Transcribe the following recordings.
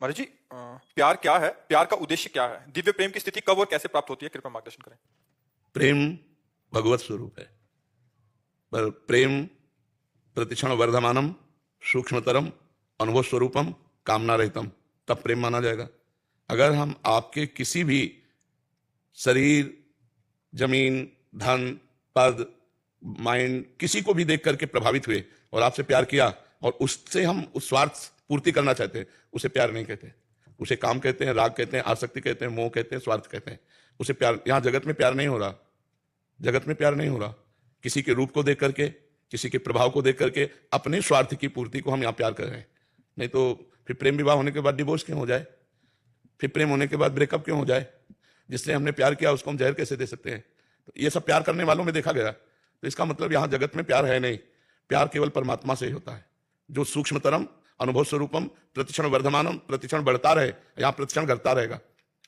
महाराज जी, प्यार क्या है? प्यार का उद्देश्य क्या है? दिव्य प्रेम की स्थिति कब और कैसे प्राप्त होती है? कृपया मार्गदर्शन करें। प्रेम भगवत स्वरूप है, पर प्रेम प्रतिक्षण वर्धमानम, सूक्ष्मतरम, अनुभव स्वरूपम, कामना रहितम, तब प्रेम माना जाएगा। अगर हम आपके किसी भी शरीर, जमीन, धन, पद, माइंड, किसी को भी देख करके प्रभावित हुए और आपसे प्यार किया और उससे हम उस स्वार्थ पूर्ति करना चाहते हैं, उसे प्यार नहीं कहते। उसे काम कहते हैं, राग कहते हैं, आसक्ति कहते हैं, मोह कहते हैं, स्वार्थ कहते हैं। उसे प्यार, यहां जगत में प्यार नहीं हो रहा। जगत में प्यार नहीं हो रहा। किसी के रूप को देख करके, किसी के प्रभाव को देख करके अपने स्वार्थ की पूर्ति को हम यहां प्यार कर रहे हैं। नहीं तो फिर प्रेम विवाह होने के बाद डिवोर्स क्यों हो जाए? फिर प्रेम होने के बाद ब्रेकअप क्यों हो जाए? जिससे हमने प्यार किया उसको हम जहर कैसे दे सकते हैं? तो ये सब प्यार करने वालों में देखा गया। तो इसका मतलब यहां जगत में प्यार है नहीं। प्यार केवल परमात्मा से ही होता है, जो सूक्ष्मतरम, अनुभव स्वरूपम, प्रतिक्षण वर्धमानम, प्रतिक्षण बढ़ता रहे, यहां प्रतिक्षण घटता रहेगा।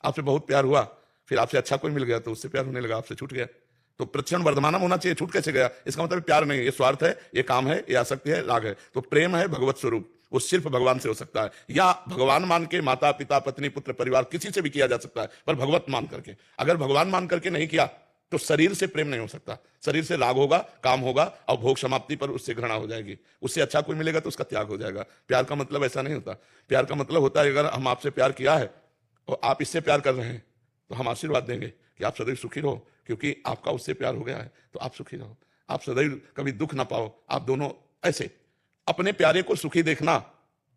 आपसे बहुत प्यार हुआ, फिर आपसे अच्छा कोई मिल गया तो उससे प्यार होने लगा, आपसे छूट गया। तो प्रतिक्षण वर्धमानम होना चाहिए, छूट कैसे गया? इसका मतलब प्यार नहीं, ये स्वार्थ है, ये काम है, ये आसक्ति है, राग है। तो प्रेम है भगवत स्वरूप, वो सिर्फ भगवान से हो सकता है, या भगवान मान के माता पिता पत्नी पुत्र परिवार किसी से भी किया जा सकता है, पर भगवत मान करके। अगर भगवान मान करके नहीं किया तो शरीर से प्रेम नहीं हो सकता। शरीर से राग होगा, काम होगा, और भोग समाप्ति पर उससे घृणा हो जाएगी। उससे अच्छा कोई मिलेगा तो उसका त्याग हो जाएगा। प्यार का मतलब ऐसा नहीं होता। प्यार का मतलब होता है, अगर हम आपसे प्यार किया है और आप इससे प्यार कर रहे हैं तो हम आशीर्वाद देंगे कि आप सदैव सुखी रहो, क्योंकि आपका उससे प्यार हो गया है, तो आप सुखी रहो, आप सदैव कभी दुख ना पाओ। आप दोनों ऐसे अपने प्यारे को सुखी देखना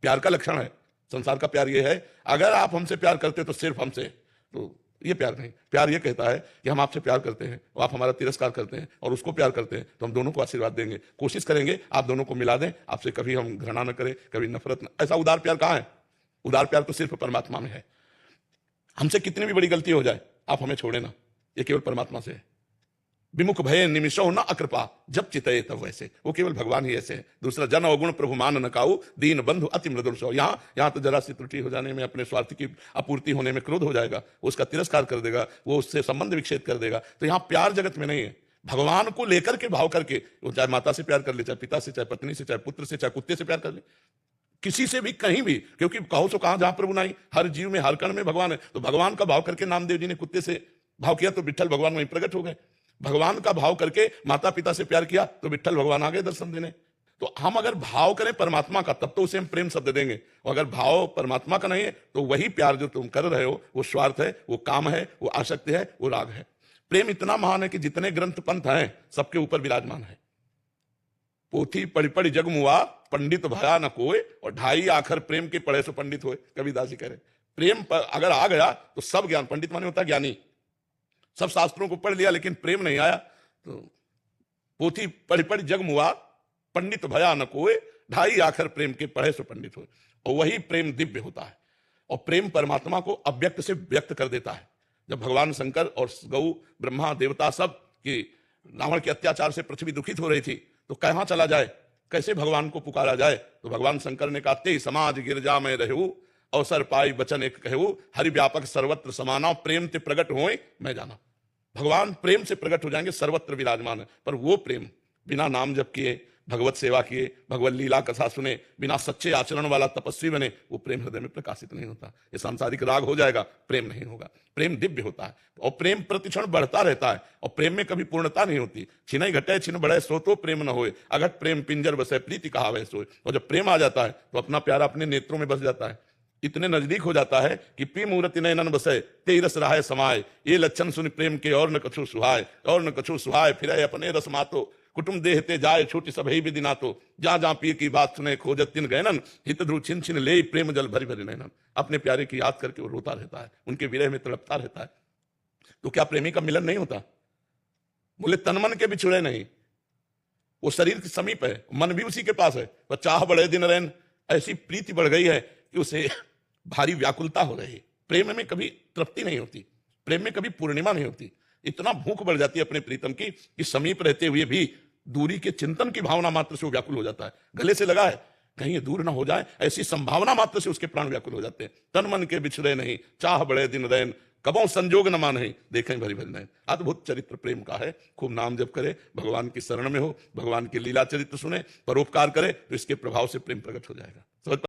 प्यार का लक्षण है। संसार का प्यार ये है, अगर आप हमसे प्यार करते तो सिर्फ हमसे, तो ये प्यार नहीं। प्यार ये कहता है कि हम आपसे प्यार करते हैं और आप हमारा तिरस्कार करते हैं और उसको प्यार करते हैं, तो हम दोनों को आशीर्वाद देंगे, कोशिश करेंगे आप दोनों को मिला दें, आपसे कभी हम घृणा न करें, कभी नफरत न। ऐसा उदार प्यार कहाँ है? उदार प्यार तो सिर्फ परमात्मा में है। हमसे कितनी भी बड़ी गलती हो जाए, आप हमें छोड़े ना, ये केवल परमात्मा से है। विमुख भय निमिषो न अकृपा, जब चितये तब वैसे। वो केवल भगवान ही ऐसे है। दूसरा, जन अवगुण प्रभु मान न काऊ, दीन बंधु अति मृदुल सो। यहाँ तो जरा सी त्रुटि हो जाने में, अपने स्वार्थ की आपूर्ति होने में क्रोध हो जाएगा, उसका तिरस्कार कर देगा, वो उससे संबंध विच्छेद कर देगा। तो यहाँ प्यार जगत में नहीं है। भगवान को लेकर के भाव करके, वो चाहे माता से प्यार कर ले, चाहे पिता से, चाहे पत्नी से, चाहे पुत्र से, चाहे कुत्ते से प्यार कर ले, किसी से भी, कहीं भी, क्योंकि कहो तो कहां जहां प्रभु नहीं, हर जीव में हर कण में भगवान है। तो भगवान का भाव करके नामदेव जी ने कुत्ते से भाव किया तो विठ्ठल भगवान वहीं प्रकट हो गए। भगवान का भाव करके माता पिता से प्यार किया तो विठ्ठल भगवान आ गए दर्शन देने। तो हम अगर भाव करें परमात्मा का, तब तो उसे हम प्रेम शब्द देंगे। और अगर भाव परमात्मा का नहीं है तो वही प्यार जो तुम कर रहे हो वो स्वार्थ है, वो काम है, वो आसक्ति है, वो राग है। प्रेम इतना महान है कि जितने ग्रंथ पंथ हैं सबके ऊपर विराजमान है। पोथी पढ़ी पढ़ी जग मुआ, पंडित भया न कोय, और ढाई आखर प्रेम के पढ़े सो पंडित होए। कबीरदास जी कह रहे प्रेम पर अगर आ गया तो सब ज्ञान, पंडित माने होता ज्ञानी, सब शास्त्रों को पढ़ लिया लेकिन प्रेम नहीं आया तो पोथी पढ़ी पढ़ी जग मुआ, पंडित भया न कोय, ढाई आखर प्रेम के पढ़े सो पंडित होए। और वही प्रेम दिव्य होता है। और प्रेम परमात्मा को अव्यक्त से व्यक्त कर देता है। जब भगवान शंकर और गौ ब्रह्मा देवता सब की रावण के अत्याचार से पृथ्वी दुखित हो रही थी, तो कहां चला जाए, कैसे भगवान को पुकारा जाए? तो भगवान शंकर ने कहा, ते समाज गिरजा में रहू, अवसर पाई वचन एक कहू, हरि व्यापक सर्वत्र समाना, प्रेम ते प्रगट होए मैं जाना। भगवान प्रेम से प्रकट हो जाएंगे, सर्वत्र विराजमान है। पर वो प्रेम बिना नाम जप किए, भगवत सेवा किए, भगवत लीला कथा सुने, बिना सच्चे आचरण वाला तपस्वी बने, वो प्रेम हृदय में प्रकाशित नहीं होता। ये सांसारिक राग हो जाएगा, प्रेम नहीं होगा। प्रेम दिव्य होता है और प्रेम प्रतिक्षण बढ़ता रहता है। और प्रेम में कभी पूर्णता नहीं होती। छिनई घटे छिन बढ़े सो तो प्रेम न होए, अघट प्रेम पिंजर बसे प्रीति कहावे सोए। और जब प्रेम आ जाता है तो अपना प्यारा अपने नेत्रों में बस जाता है, इतने नजदीक हो जाता है कि पी मूर्ति नयनन बसे, ते रस रहाय समाये, ये लक्षण सुन प्रेम के और न कछु सुहाय, और न कछु सुहाय, फिर अपने रस मातो, कुटुम देहते जाए छोटी सभई विदिना, तो जा जा पिए की बात सुने, खोजत तिन गैनन, हित ध्रुव छिन छिन ले, प्रेम जल भरी भरी नैनन। अपने प्यारे की याद करके वो रोता रहता है, उनके विरह में तड़पता रहता है। तो क्या प्रेमी का मिलन नहीं होता? बोले तन मन के बिछुड़े नहीं, वो शरीर के समीप है, मन भी उसी के पास है, पर चाह बढ़े दिन रैन, ऐसी प्रीति बढ़ गई है कि उसे भारी व्याकुलता हो रही है। प्रेम में कभी तृप्ति नहीं होती, प्रेम में कभी पूर्णिमा नहीं होती। इतना भूख बढ़ जाती है अपने प्रीतम की कि समीप रहते हुए भी दूरी के चिंतन की भावना मात्र से वो व्याकुल हो जाता है। गले से लगा है, कहीं ये दूर ना हो जाए, ऐसी संभावना मात्र से उसके प्राण व्याकुल हो जाते हैं। तन मन के बिछड़े नहीं, चाह बड़े दिन रैन, कबों संजोग न माने, देखें भरी भरी नैन। अद्भुत चरित्र प्रेम का है। खूब नाम जप करे, भगवान की शरण में हो, भगवान की लीला चरित्र सुने, परोपकार करे, तो इसके प्रभाव से प्रेम प्रकट हो जाएगा।